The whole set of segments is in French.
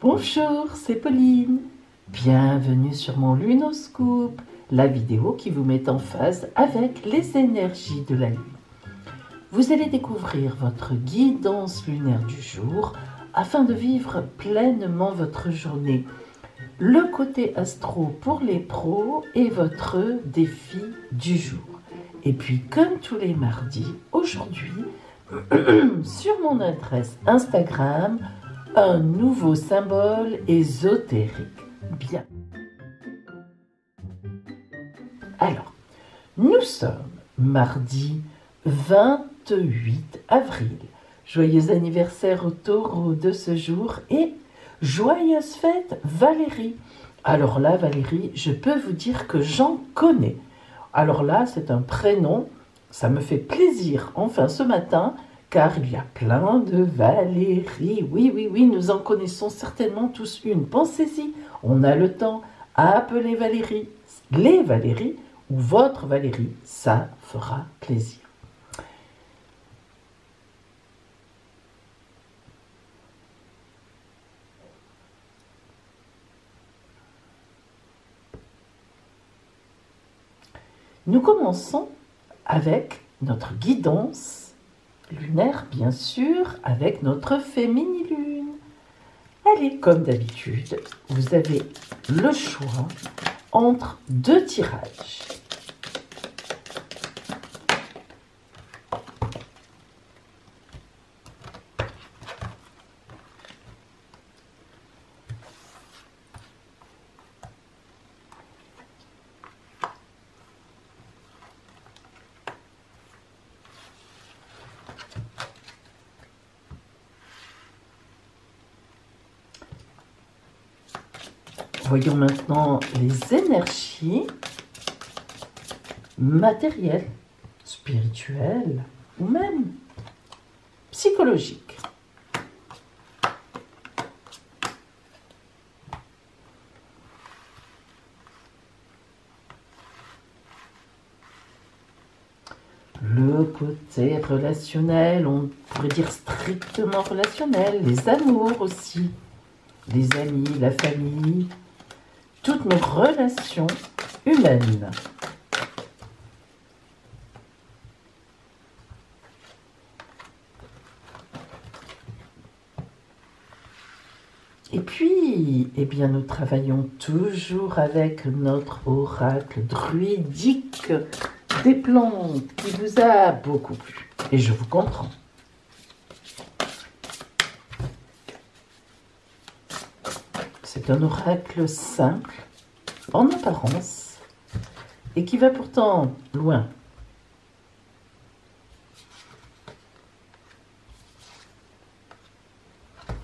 Bonjour, c'est Pauline. Bienvenue sur mon Lunoscope, la vidéo qui vous met en phase avec les énergies de la Lune. Vous allez découvrir votre guidance lunaire du jour afin de vivre pleinement votre journée. Le côté astro pour les pros et votre défi du jour. Et puis, comme tous les mardis, aujourd'hui, sur mon adresse Instagram, un nouveau symbole ésotérique. Bien. Alors, nous sommes mardi 28 avril. Joyeux anniversaire au taureau de ce jour et joyeuse fête Valérie. Alors là, Valérie, je peux vous dire que j'en connais. Alors là, c'est un prénom, ça me fait plaisir, enfin ce matin, car il y a plein de Valérie. Oui, nous en connaissons certainement tous une. Pensez-y, on a le temps. Appelez Valérie, les Valérie ou votre Valérie, ça fera plaisir. Nous commençons avec notre guidance lunaire, bien sûr, avec notre féminilune. Allez, comme d'habitude, vous avez le choix entre deux tirages. Voyons maintenant les énergies matérielles, spirituelles ou même psychologiques. Le côté relationnel, on pourrait dire strictement relationnel, les amours aussi, les amis, la famille, toutes nos relations humaines. Et puis, eh bien, nous travaillons toujours avec notre oracle druidique des plantes qui vous a beaucoup plu. Et je vous comprends. C'est un oracle simple, en apparence, et qui va pourtant loin.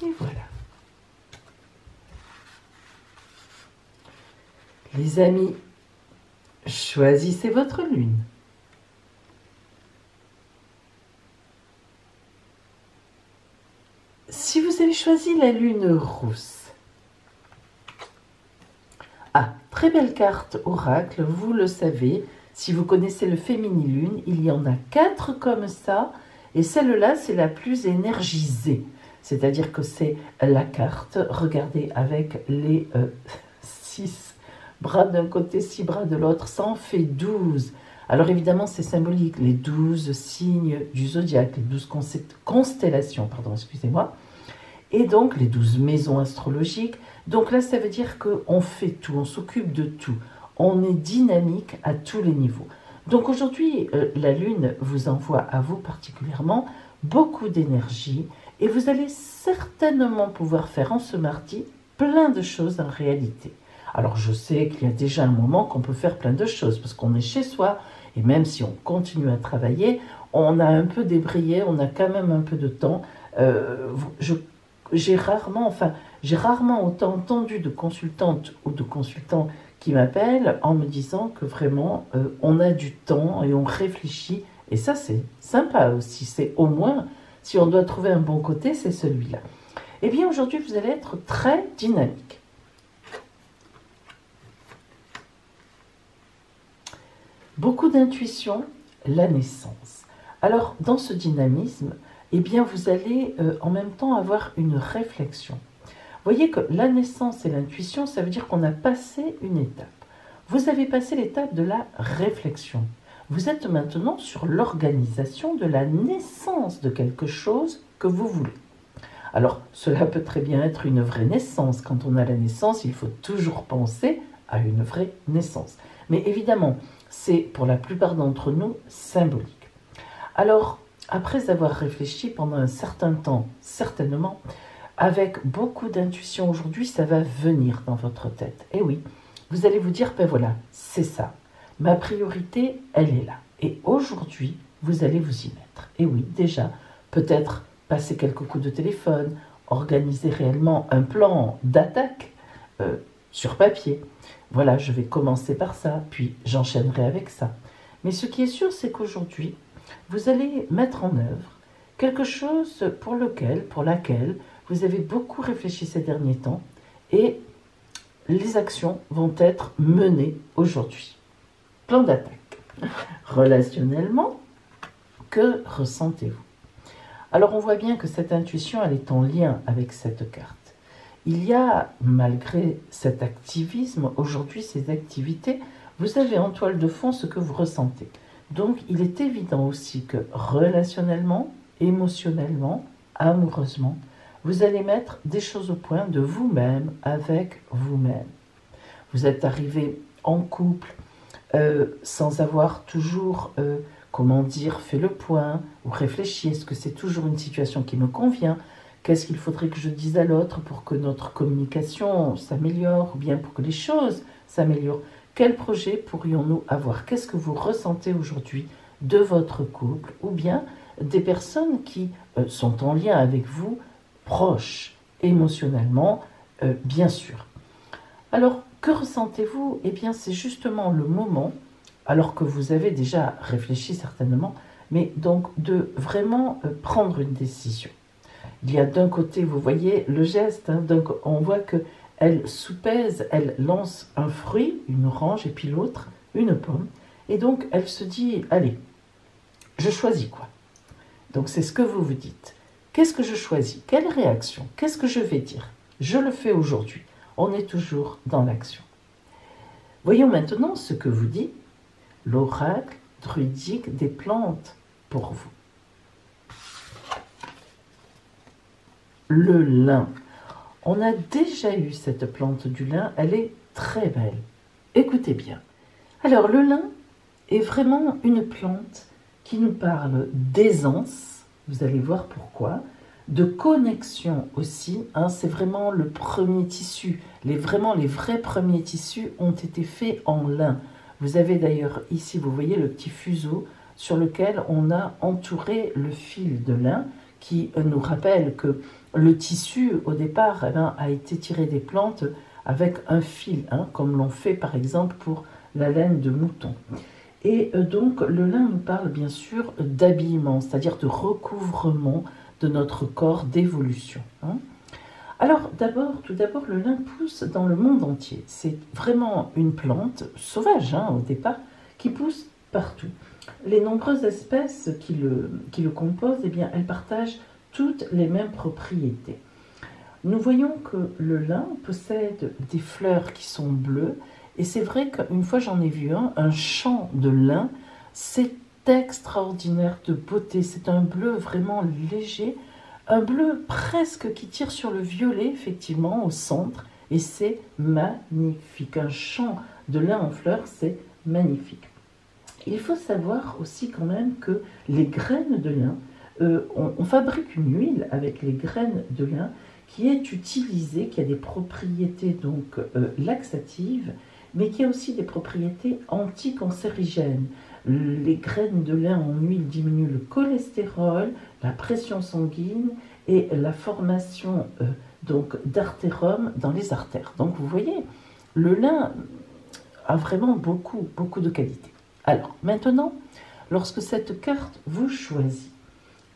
Et voilà. Les amis, choisissez votre lune. Si vous avez choisi la lune rousse, très belle carte oracle, vous le savez, si vous connaissez le féminilune, il y en a 4 comme ça, et celle-là, c'est la plus énergisée. C'est-à-dire que c'est la carte, regardez, avec les 6 bras d'un côté, 6 bras de l'autre, ça en fait 12. Alors évidemment, c'est symbolique, les 12 signes du zodiaque, les 12 constellations, pardon, excusez-moi, et donc les 12 maisons astrologiques. Donc là, ça veut dire qu'on fait tout, on s'occupe de tout. On est dynamique à tous les niveaux. Donc aujourd'hui, la Lune vous envoie à vous particulièrement beaucoup d'énergie et vous allez certainement pouvoir faire en ce mardi plein de choses en réalité. Alors je sais qu'il y a déjà un moment qu'on peut faire plein de choses parce qu'on est chez soi et même si on continue à travailler, on a un peu débrayé, on a quand même un peu de temps. J'ai rarement autant entendu de consultantes ou de consultants qui m'appellent en me disant que vraiment on a du temps et on réfléchit. Et ça, c'est sympa aussi. C'est au moins, si on doit trouver un bon côté, c'est celui-là. Eh bien, aujourd'hui, vous allez être très dynamique. Beaucoup d'intuition, la naissance. Alors, dans ce dynamisme, eh bien, vous allez en même temps avoir une réflexion. Voyez que la naissance et l'intuition, ça veut dire qu'on a passé une étape. Vous avez passé l'étape de la réflexion. Vous êtes maintenant sur l'organisation de la naissance de quelque chose que vous voulez. Alors, cela peut très bien être une vraie naissance. Quand on a la naissance, il faut toujours penser à une vraie naissance. Mais évidemment, c'est pour la plupart d'entre nous symbolique. Alors, après avoir réfléchi pendant un certain temps, certainement, avec beaucoup d'intuition aujourd'hui, ça va venir dans votre tête. Et oui, vous allez vous dire, ben voilà, c'est ça. Ma priorité, elle est là. Et aujourd'hui, vous allez vous y mettre. Et oui, déjà, peut-être passer quelques coups de téléphone, organiser réellement un plan d'attaque sur papier. Voilà, je vais commencer par ça, puis j'enchaînerai avec ça. Mais ce qui est sûr, c'est qu'aujourd'hui, vous allez mettre en œuvre quelque chose pour laquelle vous avez beaucoup réfléchi ces derniers temps et les actions vont être menées aujourd'hui. Plan d'attaque. Relationnellement, que ressentez-vous? Alors on voit bien que cette intuition, elle est en lien avec cette carte. Il y a, malgré cet activisme, aujourd'hui ces activités, vous avez en toile de fond ce que vous ressentez. Donc il est évident aussi que relationnellement, émotionnellement, amoureusement, vous allez mettre des choses au point de vous-même avec vous-même. Vous êtes arrivé en couple sans avoir toujours, fait le point ou réfléchi, est-ce que c'est toujours une situation qui me convient? Qu'est-ce qu'il faudrait que je dise à l'autre pour que notre communication s'améliore ou bien pour que les choses s'améliorent? Quel projet pourrions-nous avoir? Qu'est-ce que vous ressentez aujourd'hui de votre couple ou bien des personnes qui sont en lien avec vous, proches émotionnellement, bien sûr. Alors, que ressentez-vous? Eh bien, c'est justement le moment, alors que vous avez déjà réfléchi certainement, mais donc de vraiment prendre une décision. Il y a d'un côté, vous voyez le geste, donc on voit qu'elle soupèse, elle lance un fruit, une orange, et puis l'autre, une pomme. Et donc, elle se dit, allez, je choisis quoi? Donc, c'est ce que vous vous dites. Qu'est-ce que je choisis? Quelle réaction? Qu'est-ce que je vais dire? Je le fais aujourd'hui. On est toujours dans l'action. Voyons maintenant ce que vous dit l'oracle druidique des plantes pour vous. Le lin. On a déjà eu cette plante du lin, elle est très belle. Écoutez bien. Alors le lin est vraiment une plante qui nous parle d'aisance, vous allez voir pourquoi, de connexion aussi, c'est vraiment le premier tissu, les vrais premiers tissus ont été faits en lin. Vous avez d'ailleurs ici, vous voyez le petit fuseau sur lequel on a entouré le fil de lin qui nous rappelle que le tissu au départ a été tiré des plantes avec un fil, comme l'on fait par exemple pour la laine de mouton. Et donc le lin nous parle bien sûr d'habillement, c'est-à-dire de recouvrement de notre corps, d'évolution. Alors tout d'abord, le lin pousse dans le monde entier. C'est vraiment une plante sauvage au départ, qui pousse partout. Les nombreuses espèces qui le composent, eh bien, elles partagent toutes les mêmes propriétés. Nous voyons que le lin possède des fleurs qui sont bleues, et c'est vrai qu'une fois j'en ai vu un champ de lin, c'est extraordinaire de beauté, c'est un bleu vraiment léger, un bleu presque qui tire sur le violet effectivement au centre, et c'est magnifique, un champ de lin en fleurs, c'est magnifique. Il faut savoir aussi quand même que les graines de lin, on fabrique une huile avec les graines de lin qui est utilisée, qui a des propriétés donc laxatives, mais qui a aussi des propriétés anticancérigènes. Les graines de lin en huile diminuent le cholestérol, la pression sanguine et la formation donc d'artérome dans les artères. Donc vous voyez, le lin a vraiment beaucoup de qualités. Alors maintenant, lorsque cette carte vous choisit,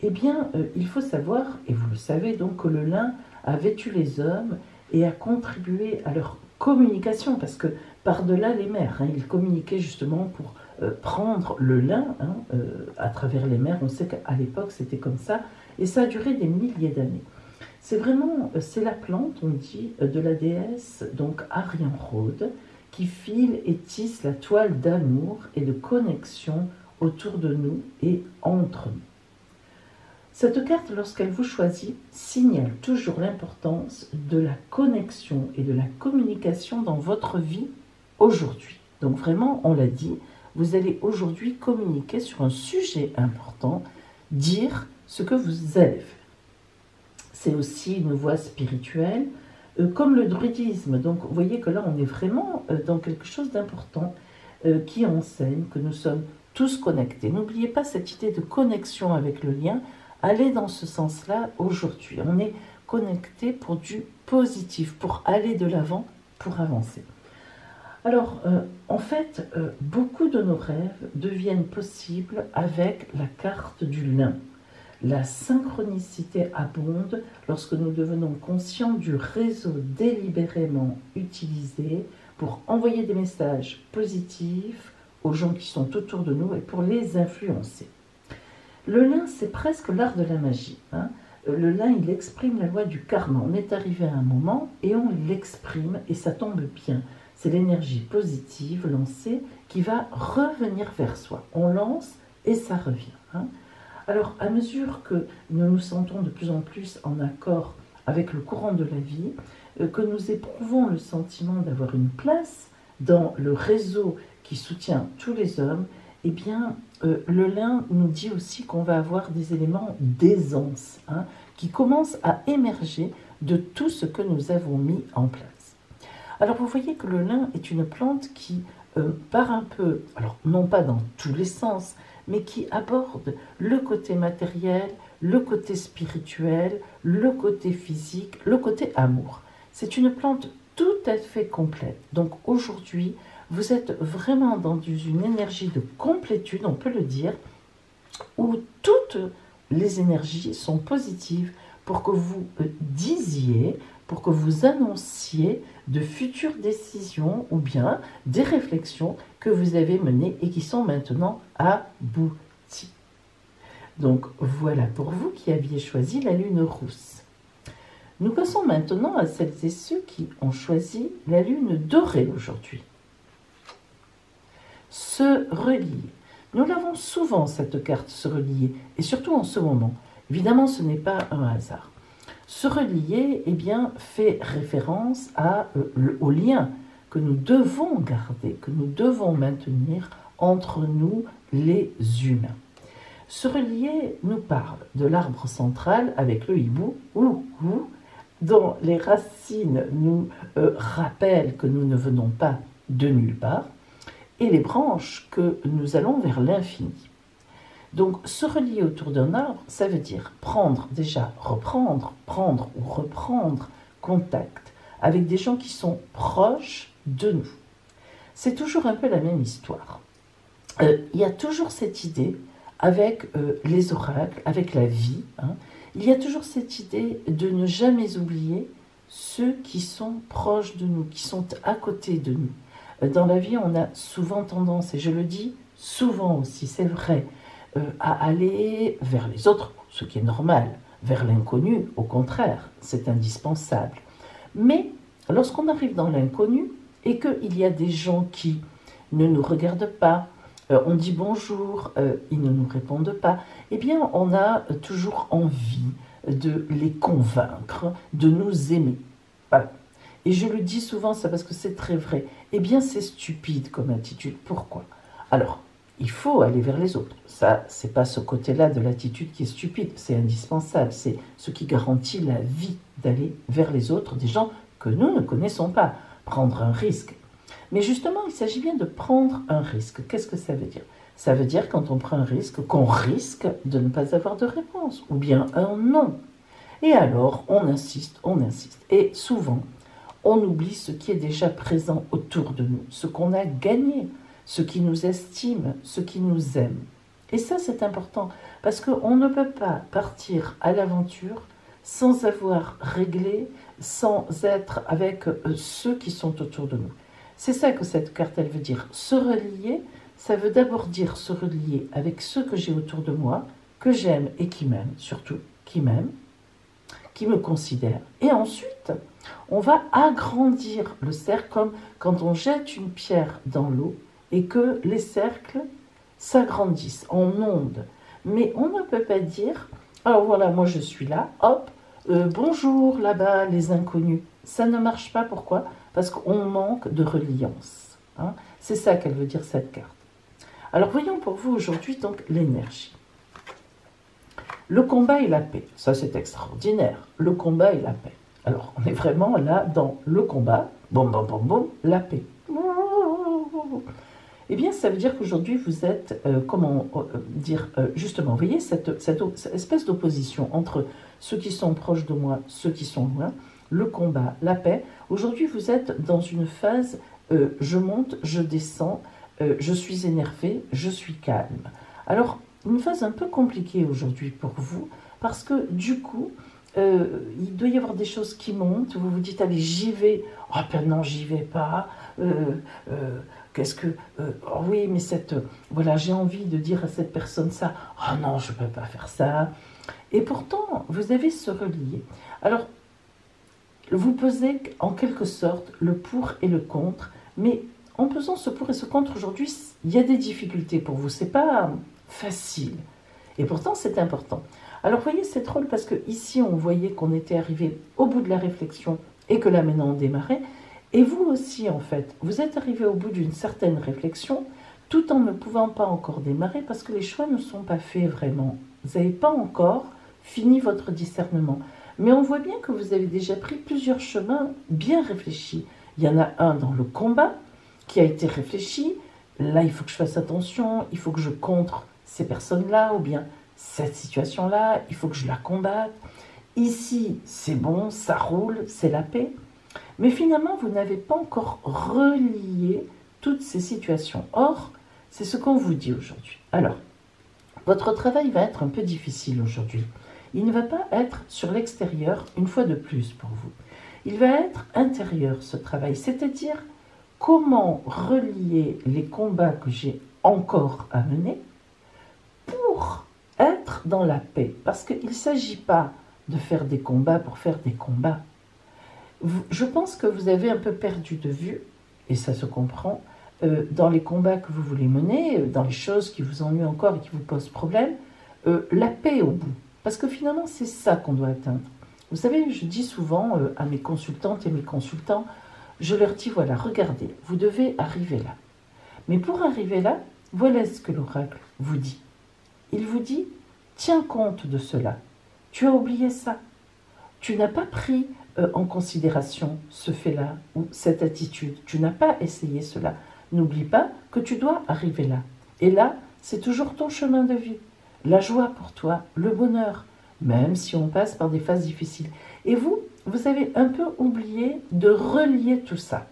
eh bien il faut savoir, et vous le savez donc, que le lin a vêtu les hommes et a contribué à leur communication, parce que par-delà les mers, ils communiquaient justement pour prendre le lin à travers les mers. On sait qu'à l'époque c'était comme ça, et ça a duré des milliers d'années. C'est vraiment, c'est la plante, on dit, de la déesse, donc Arianrhod, qui file et tisse la toile d'amour et de connexion autour de nous et entre nous. Cette carte, lorsqu'elle vous choisit, signale toujours l'importance de la connexion et de la communication dans votre vie aujourd'hui. Donc vraiment, on l'a dit, vous allez aujourd'hui communiquer sur un sujet important, dire ce que vous allez faire. C'est aussi une voie spirituelle, comme le druidisme. Donc vous voyez que là, on est vraiment dans quelque chose d'important qui enseigne que nous sommes tous connectés. N'oubliez pas cette idée de connexion avec le lien. Allez dans ce sens-là aujourd'hui. On est connecté pour du positif, pour aller de l'avant, pour avancer. Alors, en fait, beaucoup de nos rêves deviennent possibles avec la carte du lin. La synchronicité abonde lorsque nous devenons conscients du réseau délibérément utilisé pour envoyer des messages positifs aux gens qui sont autour de nous et pour les influencer. Le lin, c'est presque l'art de la magie. Le lin, il exprime la loi du karma. On est arrivé à un moment et on l'exprime et ça tombe bien. C'est l'énergie positive lancée qui va revenir vers soi. On lance et ça revient. Alors, à mesure que nous nous sentons de plus en plus en accord avec le courant de la vie, que nous éprouvons le sentiment d'avoir une place dans le réseau qui soutient tous les hommes, eh bien, le lin nous dit aussi qu'on va avoir des éléments d'aisance qui commencent à émerger de tout ce que nous avons mis en place. Alors, vous voyez que le lin est une plante qui part un peu, alors non pas dans tous les sens, mais qui aborde le côté matériel, le côté spirituel, le côté physique, le côté amour. C'est une plante tout à fait complète. Donc aujourd'hui, vous êtes vraiment dans une énergie de complétude, on peut le dire, où toutes les énergies sont positives pour que vous disiez, pour que vous annonciez de futures décisions ou bien des réflexions que vous avez menées et qui sont maintenant abouties. Donc voilà pour vous qui aviez choisi la lune rousse. Nous passons maintenant à celles et ceux qui ont choisi la lune dorée aujourd'hui. Se relier. Nous l'avons souvent cette carte se relier et surtout en ce moment. Évidemment, ce n'est pas un hasard. Se relier, eh bien, fait référence au lien que nous devons garder, que nous devons maintenir entre nous, les humains. Se relier nous parle de l'arbre central avec le hibou, dont les racines nous rappellent que nous ne venons pas de nulle part, et les branches que nous allons vers l'infini. Donc, se relier autour d'un arbre, ça veut dire prendre ou reprendre contact avec des gens qui sont proches de nous. C'est toujours un peu la même histoire. Il y a toujours cette idée avec les oracles, avec la vie. Il y a toujours cette idée de ne jamais oublier ceux qui sont proches de nous, qui sont à côté de nous. Dans la vie, on a souvent tendance, et je le dis souvent aussi, c'est vrai, à aller vers les autres, ce qui est normal, vers l'inconnu, au contraire, c'est indispensable. Mais lorsqu'on arrive dans l'inconnu et qu'il y a des gens qui ne nous regardent pas, on dit bonjour, ils ne nous répondent pas, eh bien on a toujours envie de les convaincre, de nous aimer. Voilà. Et je le dis souvent, ça parce que c'est très vrai. Eh bien c'est stupide comme attitude. Pourquoi ? Alors, il faut aller vers les autres. Ça, c'est pas ce côté-là de l'attitude qui est stupide, c'est indispensable. C'est ce qui garantit la vie d'aller vers les autres, des gens que nous ne connaissons pas. Prendre un risque. Mais justement, il s'agit bien de prendre un risque. Qu'est-ce que ça veut dire ? Ça veut dire quand on prend un risque, qu'on risque de ne pas avoir de réponse, ou bien un non. Et alors, on insiste. Et souvent, on oublie ce qui est déjà présent autour de nous, ce qu'on a gagné, ceux qui nous estiment, ceux qui nous aiment. Et ça, c'est important, parce qu'on ne peut pas partir à l'aventure sans avoir réglé, sans être avec ceux qui sont autour de nous. C'est ça que cette carte, elle veut dire. Se relier, ça veut d'abord dire se relier avec ceux que j'ai autour de moi, que j'aime et qui m'aiment, surtout qui m'aiment, qui me considère. Et ensuite, on va agrandir le cercle comme quand on jette une pierre dans l'eau et que les cercles s'agrandissent en ondes. Mais on ne peut pas dire, alors voilà, moi je suis là, hop, bonjour là-bas les inconnus. Ça ne marche pas, pourquoi? Parce qu'on manque de reliance. Hein. C'est ça qu'elle veut dire cette carte. Alors voyons pour vous aujourd'hui donc l'énergie. Le combat et la paix, ça c'est extraordinaire. Le combat et la paix. Alors on est vraiment là dans le combat, boum boum boum boum, la paix. Eh bien ça veut dire qu'aujourd'hui vous êtes, justement, vous voyez cette espèce d'opposition entre ceux qui sont proches de moi, ceux qui sont loin, le combat, la paix. Aujourd'hui vous êtes dans une phase, je monte, je descends, je suis énervé, je suis calme. Alors, une phase un peu compliquée aujourd'hui pour vous, parce que du coup, il doit y avoir des choses qui montent, vous vous dites, allez, j'y vais, oh ben non, j'y vais pas, qu'est-ce que, oh oui, mais voilà, j'ai envie de dire à cette personne ça, oh non, je ne peux pas faire ça, et pourtant, vous avez ce relier. Alors, vous pesez en quelque sorte le pour et le contre, mais en pesant ce pour et ce contre aujourd'hui, il y a des difficultés pour vous, c'est pas facile, et pourtant c'est important. Alors vous voyez, c'est drôle parce que ici on voyait qu'on était arrivé au bout de la réflexion et que là maintenant on démarrait, et vous aussi en fait, vous êtes arrivé au bout d'une certaine réflexion tout en ne pouvant pas encore démarrer parce que les choix ne sont pas faits vraiment. Vous n'avez pas encore fini votre discernement, mais on voit bien que vous avez déjà pris plusieurs chemins bien réfléchis. Il y en a un dans le combat qui a été réfléchi, là il faut que je fasse attention, il faut que je contre ces personnes-là, ou bien cette situation-là, il faut que je la combatte. Ici, c'est bon, ça roule, c'est la paix. Mais finalement, vous n'avez pas encore relié toutes ces situations. Or, c'est ce qu'on vous dit aujourd'hui. Alors, votre travail va être un peu difficile aujourd'hui. Il ne va pas être sur l'extérieur, une fois de plus pour vous. Il va être intérieur, ce travail, c'est-à-dire comment relier les combats que j'ai encore à mener pour être dans la paix. Parce qu'il ne s'agit pas de faire des combats pour faire des combats. Je pense que vous avez un peu perdu de vue, et ça se comprend, dans les combats que vous voulez mener, dans les choses qui vous ennuient encore et qui vous posent problème, la paix au bout. Parce que finalement, c'est ça qu'on doit atteindre. Vous savez, je dis souvent à mes consultantes et mes consultants, je leur dis, voilà, regardez, vous devez arriver là. Mais pour arriver là, voilà ce que l'oracle vous dit. Il vous dit, tiens compte de cela. Tu as oublié ça. Tu n'as pas pris en considération ce fait-là ou cette attitude. Tu n'as pas essayé cela. N'oublie pas que tu dois arriver là. Et là, c'est toujours ton chemin de vie. La joie pour toi, le bonheur, même si on passe par des phases difficiles. Et vous avez un peu oublié de relier tout ça.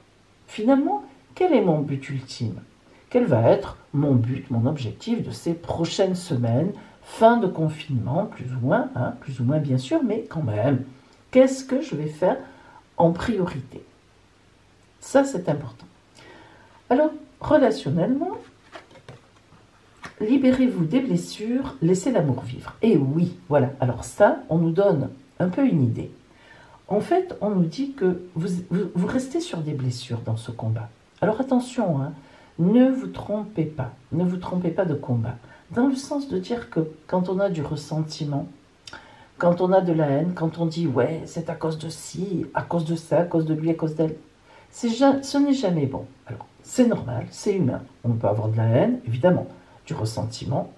Finalement, quel est mon but ultime? Quel va être mon but, mon objectif de ces prochaines semaines, fin de confinement, plus ou moins bien sûr, mais quand même, qu'est-ce que je vais faire en priorité? Ça, c'est important. Alors, relationnellement, libérez-vous des blessures, laissez l'amour vivre. Et oui, voilà. Alors ça, on nous donne un peu une idée. En fait, on nous dit que vous restez sur des blessures dans ce combat. Alors attention, ne vous trompez pas de combat. Dans le sens de dire que quand on a du ressentiment, quand on a de la haine, quand on dit « ouais, c'est à cause de ci, à cause de ça, à cause de lui, à cause d'elle », ce n'est jamais bon. Alors, c'est normal, c'est humain. On peut avoir de la haine, évidemment, du ressentiment,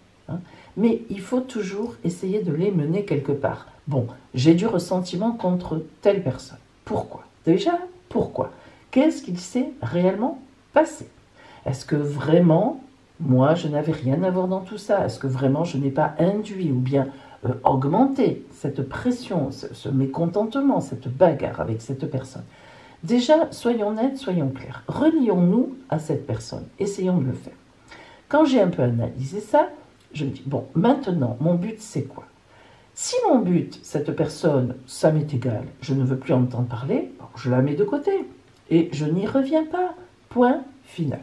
mais il faut toujours essayer de les mener quelque part. Bon, j'ai du ressentiment contre telle personne. Pourquoi? Déjà, pourquoi? Qu'est-ce qu'il s'est réellement passé? Est-ce que vraiment, moi, je n'avais rien à voir dans tout ça? Est-ce que vraiment, je n'ai pas induit ou bien augmenté cette pression, ce mécontentement, cette bagarre avec cette personne? Déjà, soyons nets, soyons clairs. Relions-nous à cette personne. Essayons de le faire. Quand j'ai un peu analysé ça, je me dis, bon, maintenant, mon but, c'est quoi? Si mon but, cette personne, ça m'est égal, je ne veux plus en entendre parler, bon, je la mets de côté et je n'y reviens pas. Point final.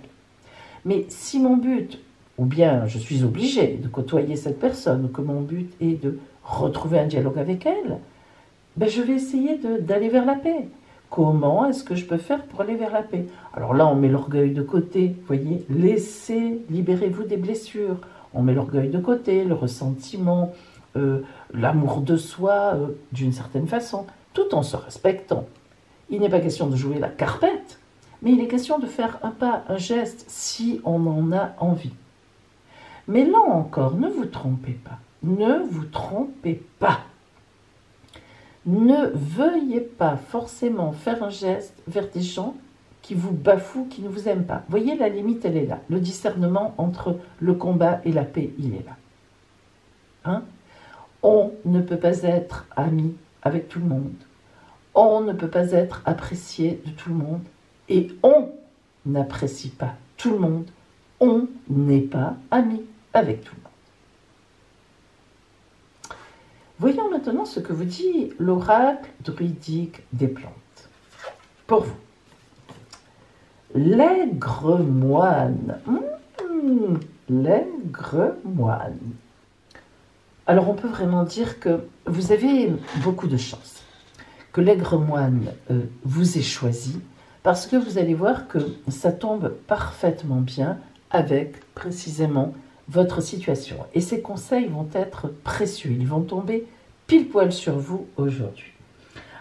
Mais si mon but, ou bien je suis obligé de côtoyer cette personne, ou que mon but est de retrouver un dialogue avec elle, ben, je vais essayer d'aller vers la paix. Comment est-ce que je peux faire pour aller vers la paix? Alors là, on met l'orgueil de côté, vous voyez, laissez, libérez-vous des blessures. On met l'orgueil de côté, le ressentiment, l'amour de soi, d'une certaine façon, tout en se respectant. Il n'est pas question de jouer la carpette, mais il est question de faire un pas, un geste, si on en a envie. Mais là encore, ne vous trompez pas. Ne vous trompez pas. Ne veuillez pas forcément faire un geste vers des gens qui vous bafouent, qui ne vous aiment pas. Vous voyez, la limite, elle est là. Le discernement entre le combat et la paix, il est là. Hein? On ne peut pas être ami avec tout le monde. On ne peut pas être apprécié de tout le monde. Et on n'apprécie pas tout le monde. On n'est pas ami avec tout le monde. Voyons maintenant ce que vous dit l'oracle druidique des plantes. Pour vous, l'aigre moine. L'aigre moine. Alors on peut vraiment dire que vous avez beaucoup de chance, que l'aigre moine vous ait choisi, parce que vous allez voir que ça tombe parfaitement bien avec précisément votre situation. Et ces conseils vont être précieux, ils vont tomber pile poil sur vous aujourd'hui.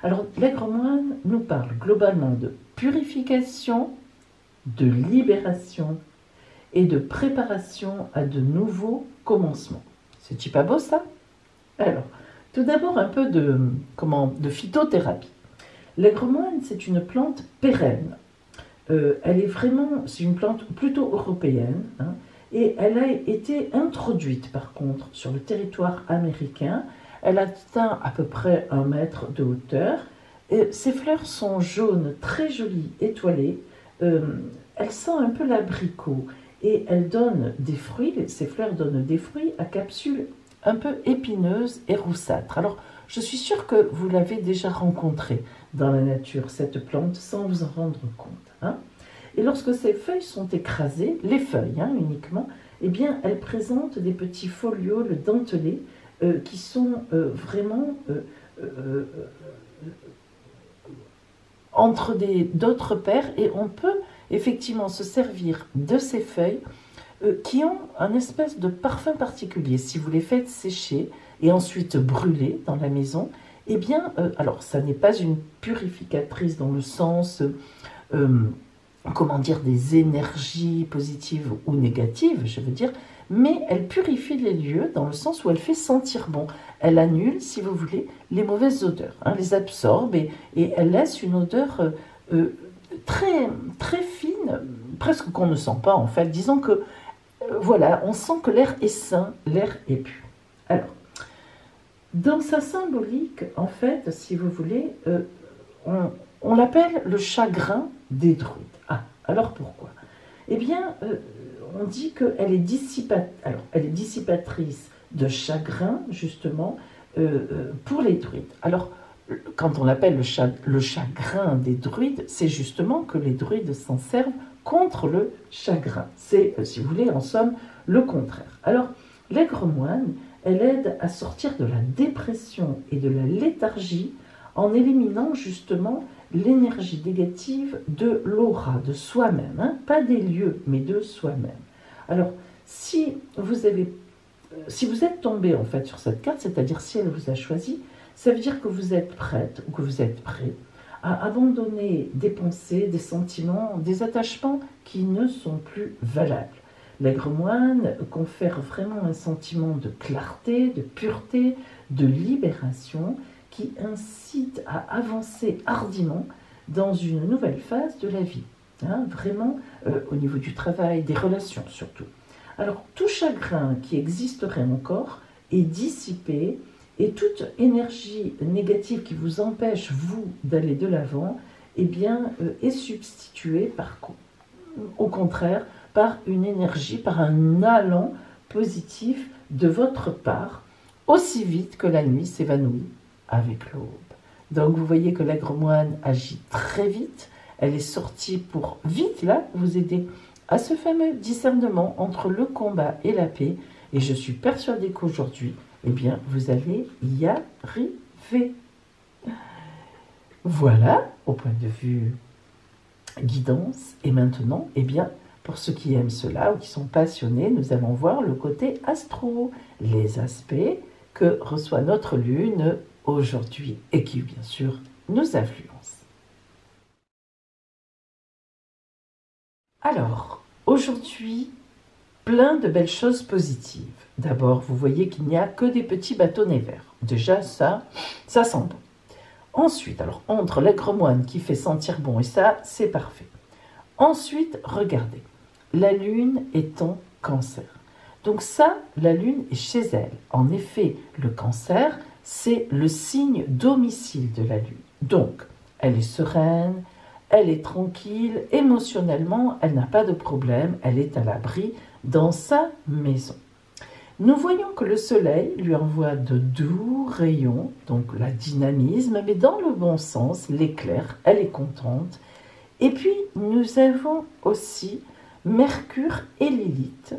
Alors l'aigre moine nous parle globalement de purification, de libération et de préparation à de nouveaux commencements. C'est-tu pas beau ça? Alors, tout d'abord un peu de phytothérapie. L'aigre moine, c'est une plante pérenne. C'est une plante plutôt européenne, hein, et elle a été introduite par contre sur le territoire américain. Elle atteint à peu près 1 mètre de hauteur. Et ses fleurs sont jaunes, très jolies, étoilées. Elle sent un peu l'abricot et elle donne des fruits, ces fleurs donnent des fruits à capsules un peu épineuses et roussâtres. Alors, je suis sûre que vous l'avez déjà rencontrée dans la nature, cette plante, sans vous en rendre compte. Hein. Et lorsque ces feuilles sont écrasées, les feuilles uniquement, eh bien, elles présentent des petits folioles dentelés qui sont vraiment entre d'autres paires, et on peut effectivement se servir de ces feuilles qui ont un espèce de parfum particulier. Si vous les faites sécher et ensuite brûler dans la maison, eh bien, alors ça n'est pas une purificatrice dans le sens, des énergies positives ou négatives, je veux dire, mais elle purifie les lieux dans le sens où elle fait sentir bon. Elle annule, si vous voulez, les mauvaises odeurs, les absorbe et elle laisse une odeur très, très fine, presque qu'on ne sent pas en fait. Disons que, voilà, on sent que l'air est sain, l'air est pur. Alors, dans sa symbolique, en fait, si vous voulez, on l'appelle le chagrin des druides. Ah, alors pourquoi? Eh bien, on dit qu'elle est dissipatrice de chagrin, justement, pour les druides. Alors, quand on l'appelle le chagrin des druides, c'est justement que les druides s'en servent contre le chagrin. C'est, si vous voulez, en somme, le contraire. Alors, l'aigre moine, elle aide à sortir de la dépression et de la léthargie en éliminant justement l'énergie négative de l'aura, de soi-même, pas des lieux, mais de soi-même. Alors, si vous êtes tombé en fait sur cette carte, c'est-à-dire si elle vous a choisi, ça veut dire que vous êtes prête ou que vous êtes prêt à abandonner des pensées, des sentiments, des attachements qui ne sont plus valables. L'aigre moine confère vraiment un sentiment de clarté, de pureté, de libération qui incite à avancer hardiment dans une nouvelle phase de la vie. Vraiment au niveau du travail, des relations surtout. Alors tout chagrin qui existerait encore est dissipé et toute énergie négative qui vous empêche, vous, d'aller de l'avant, eh bien, est substituée au contraire par une énergie, par un allant positif de votre part, aussi vite que la nuit s'évanouit avec l'aube. Donc vous voyez que l'aigre moine agit très vite, elle est sortie pour vite là vous aider à ce fameux discernement entre le combat et la paix, et je suis persuadée qu'aujourd'hui, eh bien, vous allez y arriver. Voilà, au point de vue guidance. Et maintenant, eh bien, pour ceux qui aiment cela ou qui sont passionnés, nous allons voir le côté astro, les aspects que reçoit notre lune aujourd'hui et qui, bien sûr, nous influencent. Alors, aujourd'hui, plein de belles choses positives. D'abord, vous voyez qu'il n'y a que des petits bâtonnets verts. Déjà, ça sent bon. Ensuite, alors, entre l'aigre moine qui fait sentir bon et ça, c'est parfait. Ensuite, regardez, la lune est en cancer. Donc ça, la lune est chez elle. En effet, le cancer, c'est le signe domicile de la lune. Donc, elle est sereine, elle est tranquille, émotionnellement, elle n'a pas de problème, elle est à l'abri dans sa maison. Nous voyons que le soleil lui envoie de doux rayons, donc la dynamisme, mais dans le bon sens, l'éclair, elle est contente. Et puis, nous avons aussi Mercure et Lilith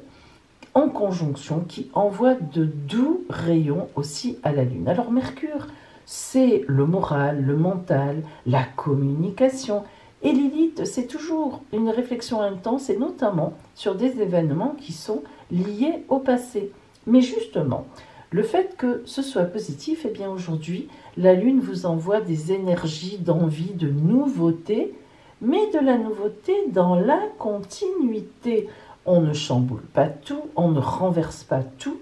en conjonction qui envoient de doux rayons aussi à la Lune. Alors Mercure, c'est le moral, le mental, la communication. Et Lilith, c'est toujours une réflexion intense et notamment sur des événements qui sont liés au passé. Mais justement, le fait que ce soit positif, eh bien aujourd'hui, la Lune vous envoie des énergies d'envie, de nouveauté, mais de la nouveauté dans la continuité. On ne chamboule pas tout, on ne renverse pas tout,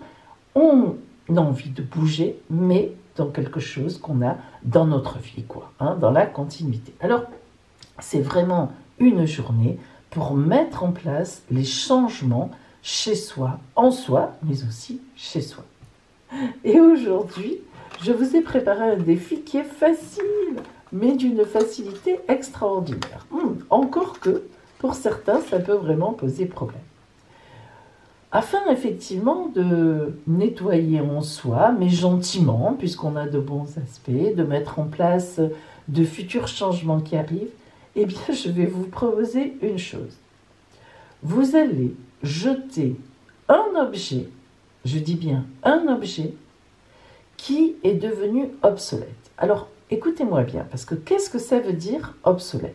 on a envie de bouger, mais dans quelque chose qu'on a dans notre vie, dans la continuité. Alors, c'est vraiment une journée pour mettre en place les changements chez soi, en soi, mais aussi chez soi. Et aujourd'hui, je vous ai préparé un défi qui est facile, mais d'une facilité extraordinaire. Encore que, pour certains, ça peut vraiment poser problème. Afin effectivement de nettoyer en soi, mais gentiment, puisqu'on a de bons aspects, de mettre en place de futurs changements qui arrivent, eh bien, je vais vous proposer une chose. Vous allez jeter un objet, je dis bien un objet, qui est devenu obsolète. Alors, écoutez-moi bien, parce que qu'est-ce que ça veut dire obsolète?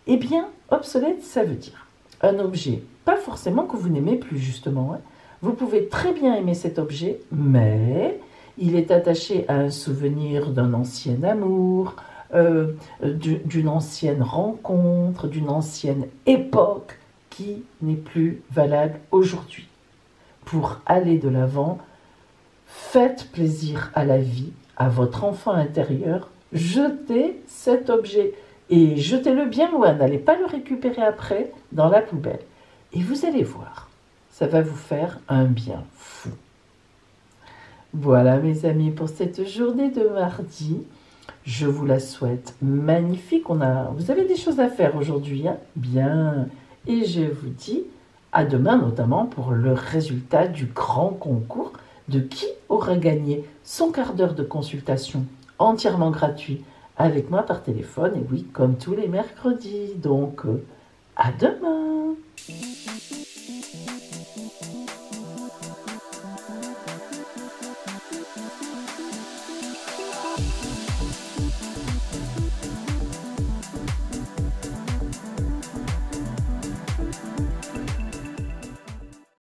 Eh bien, obsolète, ça veut dire un objet, pas forcément que vous n'aimez plus justement. Vous pouvez très bien aimer cet objet, mais il est attaché à un souvenir d'un ancien amour, d'une ancienne rencontre, d'une ancienne époque qui n'est plus valable aujourd'hui. Pour aller de l'avant, faites plaisir à la vie, à votre enfant intérieur, jetez cet objet et jetez-le bien loin, n'allez pas le récupérer après dans la poubelle. Et vous allez voir, ça va vous faire un bien fou. Voilà mes amis pour cette journée de mardi. Je vous la souhaite magnifique. Vous avez des choses à faire aujourd'hui, bien. Et je vous dis à demain, notamment pour le résultat du grand concours de qui aura gagné son quart d'heure de consultation entièrement gratuit avec moi par téléphone. Et oui, comme tous les mercredis. Donc, à demain!